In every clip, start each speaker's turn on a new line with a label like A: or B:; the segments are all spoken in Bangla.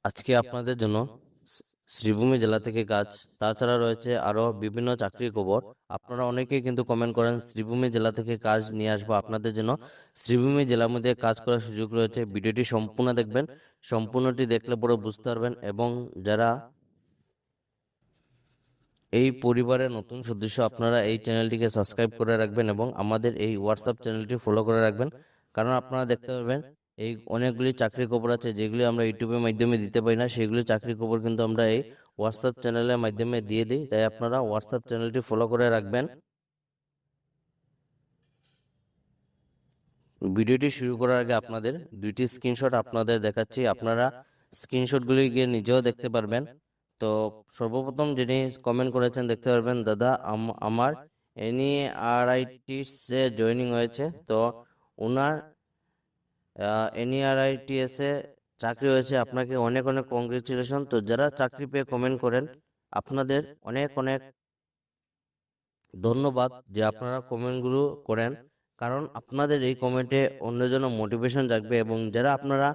A: আজকে আপনাদের জন্য শ্রীভূমি জেলা থেকে কাজ, তাছাড়া রয়েছে আরো বিভিন্ন চাকরির খবর। আপনারা অনেকেই কিন্তু কমেন্ট করেন শ্রীভূমি জেলা থেকে কাজ নিয়ে আসবো আপনাদের জন্য। শ্রীভূমি জেলার মধ্যে কাজ করার সুযোগ রয়েছে। ভিডিওটি সম্পূর্ণ দেখবেন, সম্পূর্ণটি দেখলে পরে বুঝতে পারবেন। এবং যারা এই পরিবারের নতুন সদস্য, আপনারা এই চ্যানেলটিকে সাবস্ক্রাইব করে রাখবেন এবং আমাদের এই হোয়াটসঅ্যাপ চ্যানেলটি ফলো করে রাখবেন। কারণ আপনারা দেখতে পারবেন এই অনেকগুলি চাকরি খবর আছে যেগুলি আমরা ইউটিউবের মাধ্যমে দিতে পারি না, সেগুলি চাকরি খবর কিন্তু আমরা এই হোয়াটসঅ্যাপ চ্যানেলের মাধ্যমে দিয়ে দিই। তাই আপনারা হোয়াটসঅ্যাপ চ্যানেলটি ফলো করে রাখবেন। ভিডিওটি শুরু করার আগে আপনাদের দুইটি স্ক্রিনশট আপনাদের দেখাচ্ছি, আপনারা স্ক্রিনশটগুলি গিয়ে নিজেও দেখতে পারবেন। তো সর্বপ্রথম যিনি কমেন্ট করেছেন দেখতে পারবেন, দাদা আমার এনইআরআইটিস এ জয়েনিং হয়েছে। তো ওনার এনইআরআইটিএস এ চাকরি হয়েছে, আপনাকে অনেক অনেক কংগ্রেচুলেশন। তো যারা চাকরি পেয়ে কমেন্ট করেন আপনাদের অনেক অনেক ধন্যবাদ যে আপনারা কমেন্টগুলো করেন, কারণ আপনাদের এই কমেন্টে অন্যজন মোটিভেশন জাগবে। এবং যারা আপনারা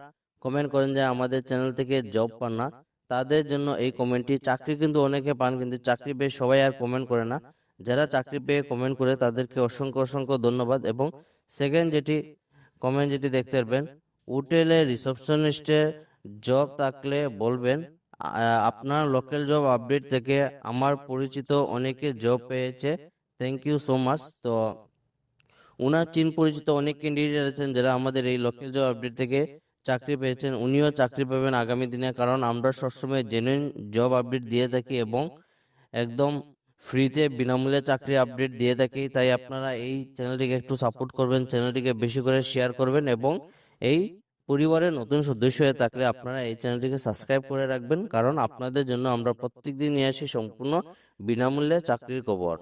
A: কমেন্ট করেন যে আমাদের চ্যানেল থেকে জব পান না, তাদের জন্য এই কমেন্টটি। চাকরি কিন্তু অনেকে পান, কিন্তু চাকরি পেয়ে সবাই আর কমেন্ট করে না। যারা চাকরি পেয়ে কমেন্ট করে তাদেরকে অসংখ্য অসংখ্য ধন্যবাদ। এবং সেকেন্ড যেটি কমেন্ট যেটি দেখতে পারবেন, হোটেলে রিসেপশনিস্টের জব থাকলে বলবেন। আপনার লোকাল জব আপডেট থেকে আমার পরিচিত অনেকে জব পেয়েছে, থ্যাংক ইউ সো মাচ। তো উনার চীন পরিচিত অনেক ক্যান্ডিডেট আছেন যারা আমাদের এই লোকাল জব আপডেট থেকে চাকরি পেয়েছেন, উনিও চাকরি পাবেন আগামী দিনে। কারণ আমরা সবসময় জেনুইন জব আপডেট দিয়ে থাকি এবং একদম ফ্রিতে বিনামূল্যে চাকরি আপডেট দিয়ে থাকি। তাই আপনারা এই চ্যানেলটিকে একটু সাপোর্ট করবেন, চ্যানেলটিকে বেশি করে শেয়ার করবেন এবং এই পরিবারের নতুন সদস্য হয়ে থাকলে আপনারা এই চ্যানেলটিকে সাবস্ক্রাইব করে রাখবেন। কারণ আপনাদের জন্য আমরা প্রত্যেকদিন নিয়ে আসি সম্পূর্ণ বিনামূল্যে চাকরির খবর।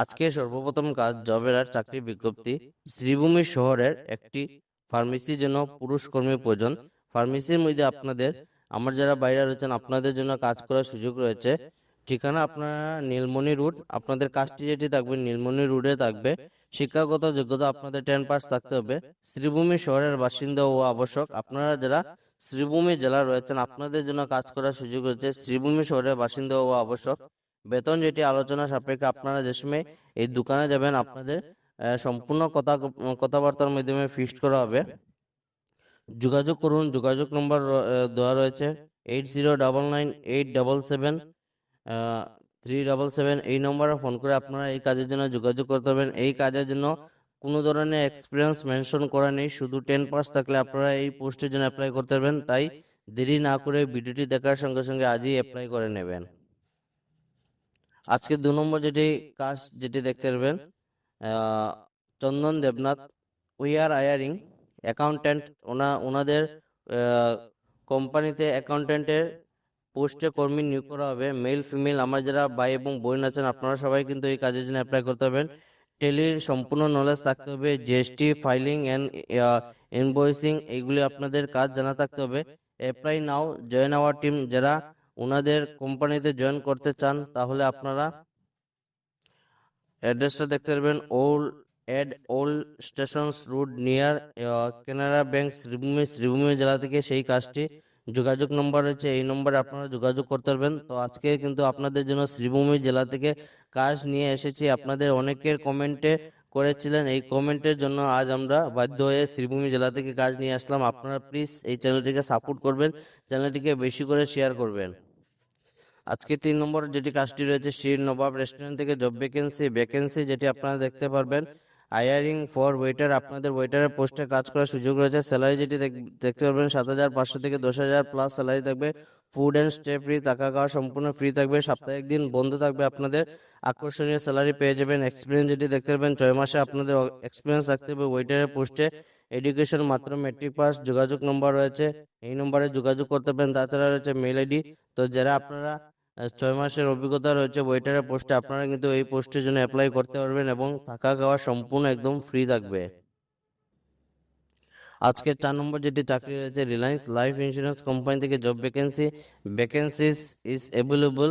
A: আজকে সর্বপ্রথম কাজ, জবের আর চাকরির বিজ্ঞপ্তি। শ্রীভূমি শহরের একটি ফার্মেসির জন্য পুরুষ কর্মী প্রয়োজন। ফার্মেসির মধ্যে আপনাদের, আমার যারা বাইরে রয়েছেন আপনাদের জন্য কাজ করার সুযোগ রয়েছে। ঠিকানা আপনারা নীলমণি রোড, আপনাদের কাজটি যেটি থাকবে নীলমণি রোডে থাকবে। শিক্ষাগত যোগ্যতা আপনাদের 10 পাস থাকতে হবে। শ্রীভূমি শহরের বাসিন্দা ও আবশ্যক। আপনারা যারা শ্রীভূমি জেলা রয়েছেন আপনাদের জন্য কাজ করার সুযোগ রয়েছে। শ্রীভূমি শহরের বাসিন্দা ও আবশ্যক। বেতন যেটি আলোচনা সাপেক্ষে, আপনারা যে সময় এই দোকানে যাবেন আপনাদের সম্পূর্ণ কথাবার্তার মাধ্যমে ফিক্সড করা হবে। যোগাযোগ করুন, যোগাযোগ নম্বর দেওয়া রয়েছে 8099877377। এই নম্বরে ফোন করে আপনারা এই কাজের জন্য যোগাযোগ করতে পারবেন। এই কাজের জন্য কোনো ধরনের এক্সপিরিয়েন্স মেনশন করা নেই, শুধু 10 পাস থাকলে আপনারা এই পোস্টের জন্য অ্যাপ্লাই করতে পারবেন। তাই দেরি না করে ভিডিওটি দেখার সঙ্গে সঙ্গে আজই অ্যাপ্লাই করে নেবেন। আজকে 2 নম্বর যেটি কাজ যেটি দেখতে পারবেন, Chandan Debnath, we are hiring accountant. ওনাদের কোম্পানিতে অ্যাকাউন্ট্যান্টের পোস্টে কর্মী নিয়োগ করা হবে, মেল ফিমেল। আমার যারা ভাই এবং বোন আছেন আপনারা সবাই কিন্তু এই কাজের জন্য অ্যাপ্লাই করতে হবেন। টেলির সম্পূর্ণ নলেজ থাকতে হবে, জিএসটি ফাইলিং অ্যান্ড ইনভয়েসিং, এইগুলি আপনাদের কাজ জানা থাকতে হবে। Apply now, join our team. যারা ওনাদের কোম্পানিতে জয়েন করতে চান তাহলে আপনারা অ্যাড্রেসটা দেখতে পারবেন, old stations road near Canara bank, Sribhumi জেলা থেকে সেই কাজটি। যোগাযোগ নম্বর রয়েছে, এই নম্বরে আপনারা যোগাযোগ করতে পারবেন। তো আজকে কিন্তু আপনাদের জন্য শ্রীভূমি জেলা থেকে কাজ নিয়ে এসেছি। আপনাদের অনেকের কমেন্টে করেছিলেন, এই কমেন্টের জন্য আজ আমরা বাধ্য হয়ে শ্রীভূমি জেলা থেকে কাজ নিয়ে আসলাম। আপনারা প্লিজ এই চ্যানেলটিকে সাপোর্ট করবেন, চ্যানেলটিকে বেশি করে শেয়ার করবেন। আজকে 3 নম্বর যেটি কাজটি রয়েছে, শ্রী নবাব রেস্টুরেন্ট থেকে জব ভ্যাকেন্সি যেটি আপনারা দেখতে পারবেন। হায়ারিং ফর ওয়েটার, আপনাদের ওয়েটারের পোস্টে কাজ করার সুযোগ রয়েছে। স্যালারি যেটি দেখতে পারবেন 7,500 থেকে 10,000 প্লাস স্যালারি থাকবে। ফুড অ্যান্ড স্টে ফ্রি, থাকা খাওয়া সম্পূর্ণ ফ্রি থাকবে। সপ্তাহে একদিন বন্ধ থাকবে। আপনাদের আকর্ষণীয় স্যালারি পেয়ে যাবেন। এক্সপিরিয়েন্স যেটি দেখতে পারবেন 6 মাসে আপনাদের এক্সপিরিয়েন্স রাখতে হবে ওয়েটারের পোস্টে। এডুকেশন মাত্র মেট্রিক পাস। যোগাযোগ নম্বর রয়েছে, এই নম্বরে যোগাযোগ করতে পারেন। তাছাড়া রয়েছে মেল আইডি। তো যারা আপনারা 6 মাসের অভিজ্ঞতা রয়েছে ওয়েটারের পোস্টে, আপনারা কিন্তু এই পোস্টের জন্য অ্যাপ্লাই করতে পারবেন এবং থাকা খাওয়া সম্পূর্ণ একদম ফ্রি থাকবে। আজকে 4 নম্বর যেটি চাকরি রয়েছে, রিলায়েন্স লাইফ ইন্স্যুরেন্স কোম্পানি থেকে job vacancies is available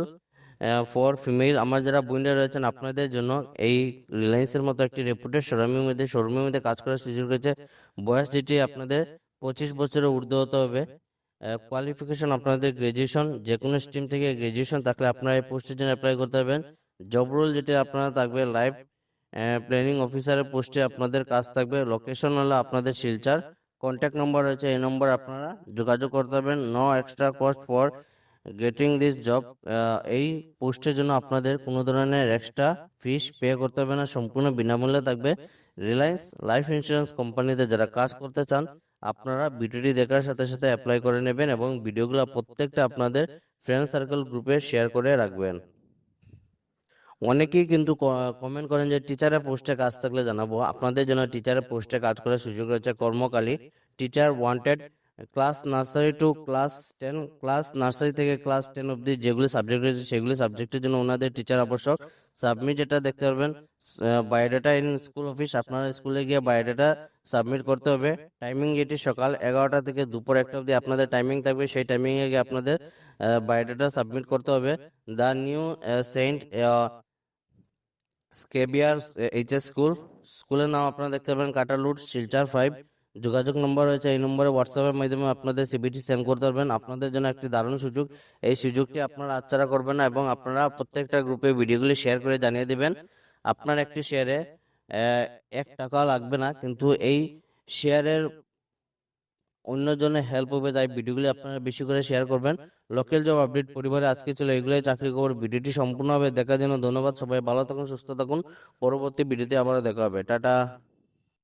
A: for female. আমার যারা বোনেরা রয়েছেন আপনাদের জন্য এই রিলায়েন্সের মতো একটি রেপুটেড শোরুমের মধ্যে কাজ করার সুযোগ রয়েছে। বয়স যেটি আপনাদের 25 বছরের ঊর্ধ্ব হতে হবে। কোয়ালিফিকেশন আপনাদের গ্রাজুয়েশন, যে কোনো স্ট্রিম থেকে গ্রাজুয়েশন থাকলে আপনারা এই পোস্টের জন্য অ্যাপ্লাই করতে পারবেন। জব রোল যেটা আপনারা থাকবে লাইভ প্ল্যানিং অফিসারের পোস্টে আপনাদের কাজ থাকবে। লোকেশন হলো আপনাদের শিলচর। কন্ট্যাক্ট নম্বর রয়েছে, এই নম্বর আপনারা যোগাযোগ করতে পারবেন। No extra cost for getting this job. এই পোস্টের জন্য আপনাদের কোনো ধরনের এক্সট্রা ফিস পে করতে হবে না, সম্পূর্ণ বিনামূল্যে থাকবে। রিলায়েন্স লাইফ ইন্স্যুরেন্স কোম্পানিতে যারা কাজ করতে চান, আপনারা ভিডিওটি দেখার সাথে সাথে অ্যাপ্লাই করে নেবেন এবং ভিডিওগুলো প্রত্যেকটা আপনাদের ফ্রেন্ড সার্কেল গ্রুপে শেয়ার করে রাখবেন। অনেকেই কিন্তু কমেন্ট করেন যে টিচারের পোস্টে কাজ থাকলে জানাবো। আপনাদের জন্য টিচারের পোস্টে কাজ করার সুযোগ রয়েছে। কর্মকালী teacher wanted, class nursery to class 10, class nursery থেকে ক্লাস 10 অবধি যেগুলি সাবজেক্ট রয়েছে সেগুলি সাবজেক্টের জন্য ওনাদের টিচার আবশ্যক। সাবমিট যেটা দেখতে পারবেন, বায়োডাটা ইন স্কুল অফিস, আপনারা স্কুলে গিয়ে বায়োডাটা সাবমিট করতে হবে। টাইমিং এটি সকাল 11টা থেকে দুপুর 1টা অবধি আপনাদের টাইমিং থাকবে, সেই টাইমিংয়ে গিয়ে আপনাদের বায়োডাটা সাবমিট করতে হবে। দ্য নিউ সেন্ট স্কেবিয়ার এইচএস স্কুলের নাম আপনারা দেখতে পাবেন কাটালুট, শিলচর 5। যোগাযোগ নম্বর রয়েছে, এই নম্বরে হোয়াটসঅ্যাপের মাধ্যমে আপনাদের সিভিটি সেন্ড করতে পারবেন। আপনাদের জন্য একটি দারুণ সুযোগ, এই সুযোগটি আপনারা হাতছাড়া করবেন না এবং আপনারা প্রত্যেকটা গ্রুপে ভিডিওগুলি শেয়ার করে জানিয়ে দিবেন। আপনার একটি শেয়ারে 1 টাকা লাগবে না, কিন্তু এই শেয়ারের অন্যজনের হেল্প হবে, তাই ভিডিওগুলি আপনারা বেশি করে শেয়ার করবেন। লোকাল জব আপডেট পরিবারে আজকে ছিল এগুলোই চাকরি খবর। ভিডিওটি সম্পূর্ণভাবে দেখার জন্য ধন্যবাদ। সবাই ভালো থাকুন, সুস্থ থাকুন। পরবর্তী ভিডিওতে আবারও দেখা হবে। টাটা।